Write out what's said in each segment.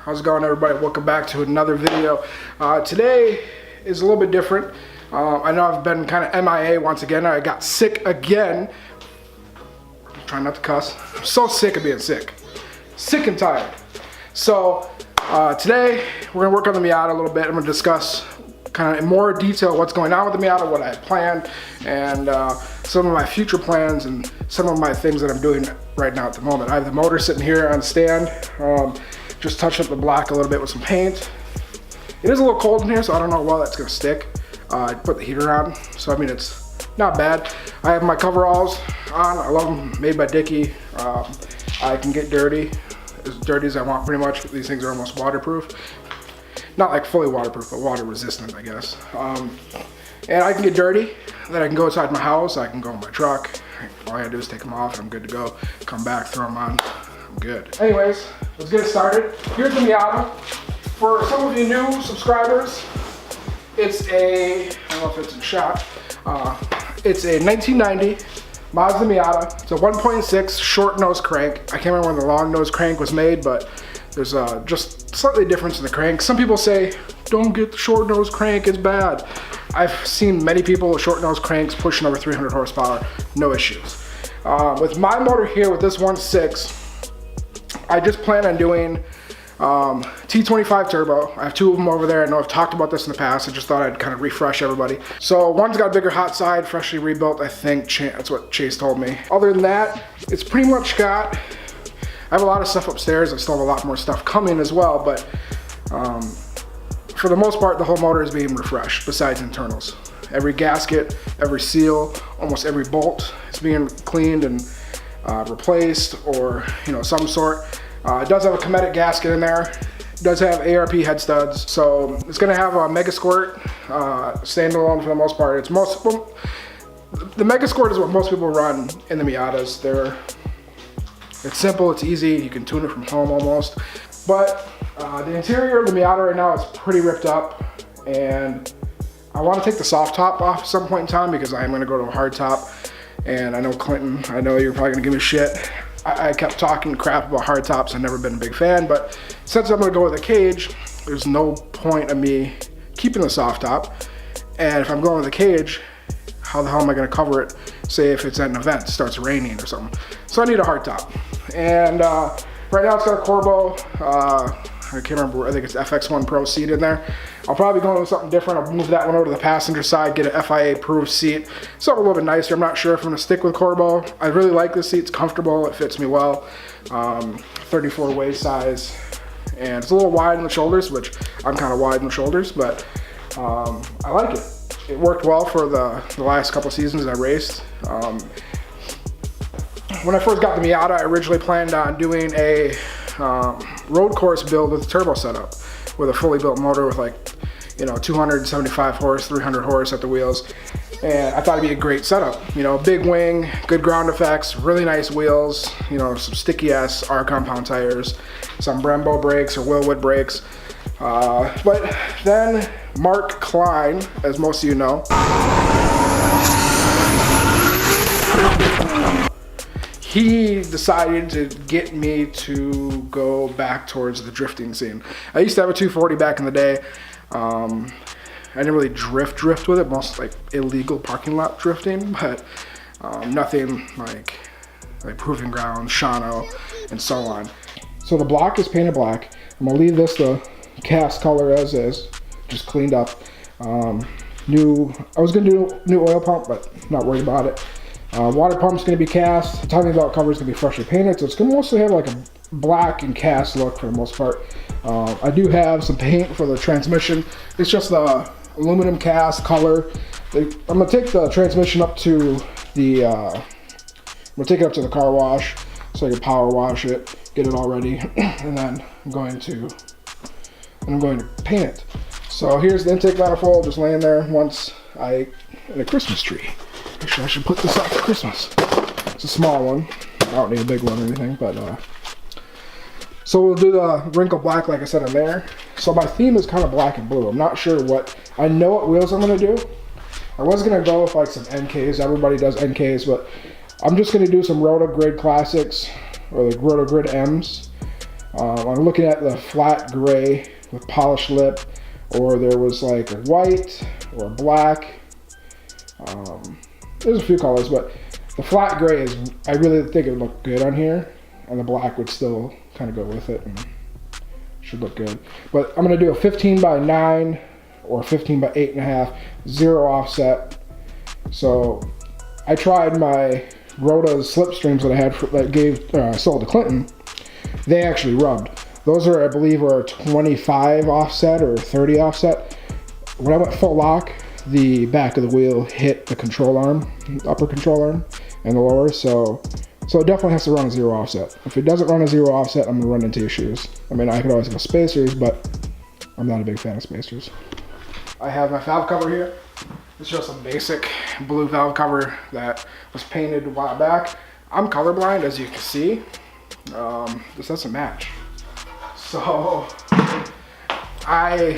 How's it going, everybody? Welcome back to another video. Today is a little bit different. I know I've been kind of MIA once again. I got sick again. I'm trying not to cuss. I'm so sick of being sick. Sick and tired. So today we're gonna work on the Miata a little bit. I'm gonna discuss kind of in more detail what's going on with the Miata, what I had planned, and some of my future plans and some of my things that I'm doing right now at the moment. I have the motor sitting here on the stand. Just touched up the black a little bit with some paint. It is a little cold in here, so I don't know how well that's gonna stick. I put the heater on, so I mean it's not bad. I have my coveralls on. I love them, made by Dickie. I can get dirty as I want pretty much. These things are almost waterproof. Not like fully waterproof, but water resistant, I guess. And I can get dirty, then I can go inside my house, I can go in my truck. All I gotta do is take them off and I'm good to go. Come back, throw them on, I'm good. Anyways, let's get started. Here's the Miata. For some of you new subscribers, it's a, I don't know if it's in shot, it's a 1990 Mazda Miata. It's a 1.6 short nose crank. I can't remember when the long nose crank was made, but there's just slightly difference in the crank. Some people say, don't get the short nose crank, it's bad. I've seen many people with short nose cranks pushing over 300 horsepower, no issues. With my motor here, with this 1.6, I just plan on doing T25 turbo. I have two of them over there. I know I've talked about this in the past. I just thought I'd kind of refresh everybody. So one's got a bigger hot side, freshly rebuilt, I think. That's what Chase told me. Other than that, it's pretty much got, I have a lot of stuff upstairs. I still have a lot more stuff coming as well, but for the most part, the whole motor is being refreshed, besides internals. Every gasket, every seal, almost every bolt is being cleaned and replaced, or some sort. It does have a Cometic gasket in there. It does have ARP head studs, so it's gonna have a Mega Squirt standalone for the most part. The Mega Squirt is what most people run in the Miatas. It's simple, it's easy, you can tune it from home almost. But the interior of the Miata right now is pretty ripped up, and I want to take the soft top off at some point in time because I am going to go to a hard top. And I know Clinton, I know you're probably going to give me shit. I kept talking crap about hard tops. I've never been a big fan, but since I'm going to go with a cage, there's no point of me keeping the soft top. And if I'm going with a cage, how the hell am I going to cover it? Say if it's at an event, it starts raining or something. So I need a hard top. And right now it's got a Corbo, I can't remember, I think it's FX1 Pro seat in there. I'll probably go with something different. I'll move that one over to the passenger side, get an FIA approved seat. Something a little bit nicer. I'm not sure if I'm gonna stick with Corbo. I really like this seat, it's comfortable, it fits me well. 34 waist size, and it's a little wide in the shoulders, which I'm kind of wide in the shoulders, but I like it. It worked well for the last couple seasons I raced. When I first got the Miata, I originally planned on doing a road course build with a turbo setup, with a fully built motor with like 275 horse, 300 horse at the wheels, and I thought it'd be a great setup. Big wing, good ground effects, really nice wheels, some sticky ass R compound tires, some Brembo brakes or Willwood brakes. But then Mark Klein, as most of you know, he decided to get me to go back towards the drifting scene. I used to have a 240 back in the day. I didn't really drift with it, most like illegal parking lot drifting, but nothing like Proving Grounds, Shawano, and so on. So the block is painted black. I'm gonna leave this the cast color as is, just cleaned up. I was gonna do new oil pump, but not worried about it. Water pump's gonna be cast. The timing belt cover's gonna be freshly painted, so it's gonna mostly have like a black and cast look for the most part. I do have some paint for the transmission. It's just the aluminum cast color. I'm gonna take the transmission up to the car wash so I can power wash it, get it all ready, and then I'm going to paint it. So here's the intake manifold just laying there and a Christmas tree. Actually, I should put this up for Christmas. It's a small one. I don't need a big one or anything, but so we'll do the wrinkle black like I said in there. So my theme is kind of black and blue. I'm not sure I know what wheels I'm gonna do. I was gonna go with like some NKs. Everybody does NKs, but I'm just gonna do some Roto Grid Classics or like Roto Grid M's. I'm looking at the flat gray with polished lip, or there was like a white or black. There's a few colors, but the flat gray is, I really think it would look good on here, and the black would still kind of go with it and should look good. But I'm gonna do a 15 by 9 or 15 by 8.5, 0 offset. So I tried my Rota's slipstreams that I had that sold to Clinton. They actually rubbed. Those are, I believe, are 25 offset or 30 offset. When I went full lock, the back of the wheel hit the control arm, upper control arm, and the lower. So it definitely has to run a 0 offset. If it doesn't run a 0 offset, I'm gonna run into issues. I mean, I could always go spacers, but I'm not a big fan of spacers. I have my valve cover here. It's just a basic blue valve cover that was painted a while back. I'm colorblind, as you can see. This doesn't match. So I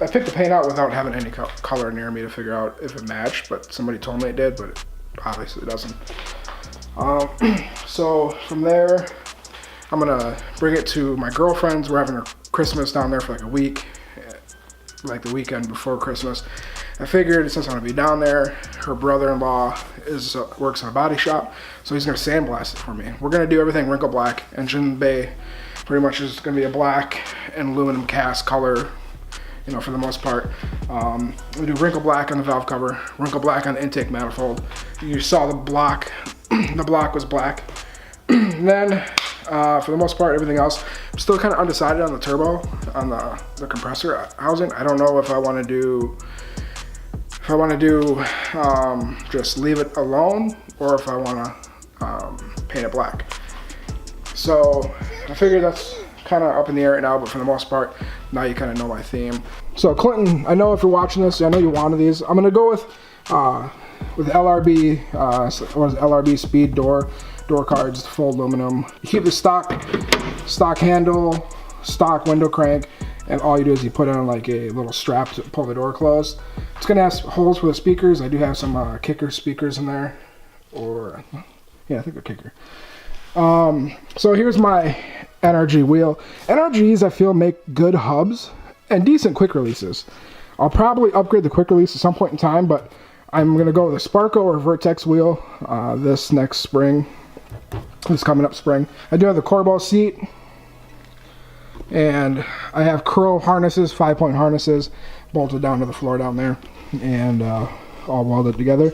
picked the paint out without having any color near me to figure out if it matched, but somebody told me it did, but it obviously doesn't. So from there, I'm gonna bring it to my girlfriend's. We're having a Christmas down there for like a week, like the weekend before Christmas. I figured since I'm gonna be down there, her brother-in-law works in a body shop, so he's gonna sandblast it for me. We're gonna do everything wrinkle black. Engine bay pretty much is gonna be a black and aluminum cast color, you know, for the most part. We do wrinkle black on the valve cover, wrinkle black on the intake manifold. You saw the block, the block was black. And then for the most part, everything else, I'm still kind of undecided on the turbo, on the compressor housing. I don't know if I want to do just leave it alone, or if I want to paint it black. So I figure that's kind of up in the air right now, but for the most part, now you kind of know my theme. So Clinton, I know if you're watching this, I know you wanted these. I'm gonna go with LRB, what is it, LRB speed door cards, full aluminum. You keep the stock handle, stock window crank, and all you do is you put on like a little strap to pull the door closed. It's gonna have holes for the speakers. I do have some kicker speakers in there, or yeah, I think they're kicker. So here's my NRG wheel. NRGs I feel make good hubs and decent quick releases. I'll probably upgrade the quick release at some point in time, but I'm gonna go with a Sparco or Vertex wheel this next spring, this coming up spring. I do have the Corbeau seat, and I have Crow harnesses, 5-point harnesses, bolted down to the floor down there, and all welded together.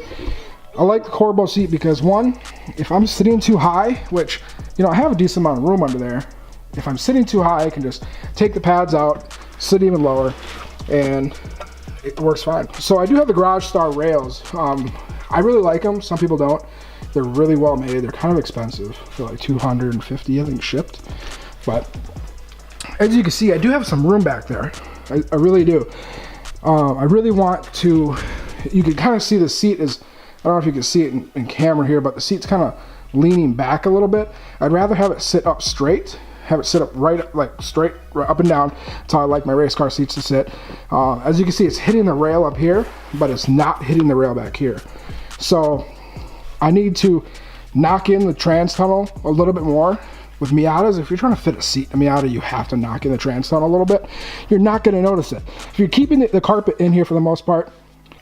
I like the Corbeau seat because, one, if I'm sitting too high, which, you know, I have a decent amount of room under there. If I'm sitting too high, I can just take the pads out, sit even lower, and it works fine. So I do have the Garage Star rails. I really like them. Some people don't. They're really well made. They're kind of expensive. They're like $250, I think, shipped. But as you can see, I do have some room back there. I really do. I really want to, you can kind of see the seat is, I don't know if you can see it in camera here, but the seat's kind of leaning back a little bit. I'd rather have it sit up straight, have it sit up right, like straight, right up and down. That's how I like my race car seats to sit. As you can see, it's hitting the rail up here, but it's not hitting the rail back here. So I need to knock in the trans tunnel a little bit more. With Miatas, if you're trying to fit a seat in a Miata, you have to knock in the trans tunnel a little bit. You're not going to notice it. If you're keeping the carpet in here for the most part,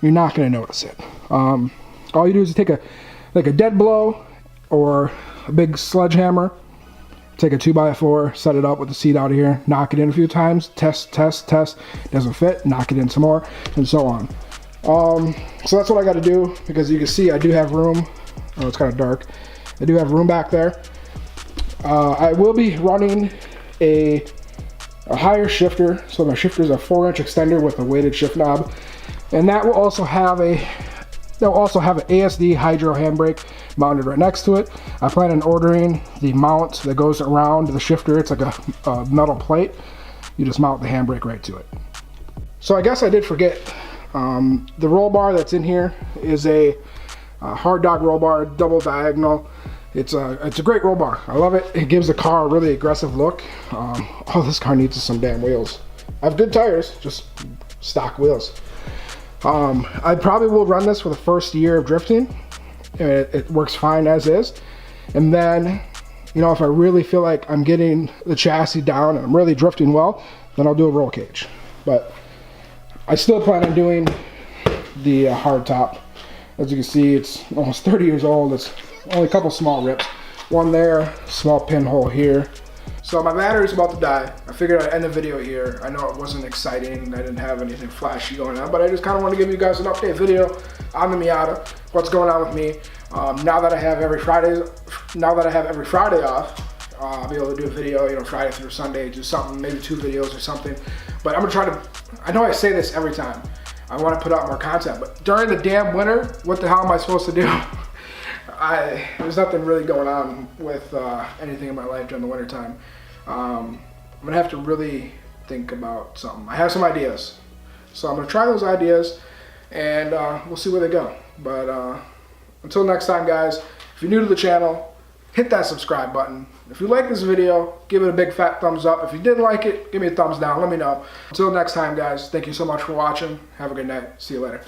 you're not going to notice it. All you do is take a dead blow or a big sledgehammer, take a 2x4, set it up with the seat out of here, knock it in a few times, test, doesn't fit, knock it in some more, and so on. So that's what I got to do, because you can see I do have room. Oh, it's kind of dark. I do have room back there. I will be running a higher shifter, so my shifter is a 4-inch extender with a weighted shift knob, and that will also have an ASD hydro handbrake mounted right next to it. I plan on ordering the mount that goes around the shifter. It's like a metal plate. You just mount the handbrake right to it. So I guess I did forget, the roll bar that's in here is a hard dog roll bar, double diagonal. It's a great roll bar. I love it. It gives the car a really aggressive look. Oh, this car needs some damn wheels. I have good tires, just stock wheels. I probably will run this for the first year of drifting. It works fine as is. And then You know, if I really feel like I'm getting the chassis down and I'm really drifting well, then I'll do a roll cage. But I still plan on doing the hard top. As you can see, it's almost 30 years old. It's only a couple small rips. One there, small pinhole here. So my battery's about to die. I figured I'd end the video here. I know it wasn't exciting. I didn't have anything flashy going on, but I just kind of want to give you guys an update video on the Miata. What's going on with me? Now that I have every Friday off, I'll be able to do a video, you know, Friday through Sunday, do something, maybe 2 videos or something. But I'm gonna try to, I know I say this every time, I wanna put out more content, but during the damn winter, what the hell am I supposed to do? There's nothing really going on with anything in my life during the winter time. I'm gonna have to really think about something. I have some ideas. So I'm gonna try those ideas and we'll see where they go. But until next time, guys, if you're new to the channel, hit that subscribe button. If you like this video, give it a big fat thumbs up. If you didn't like it, give me a thumbs down. Let me know. Until next time, guys, thank you so much for watching. Have a good night. See you later.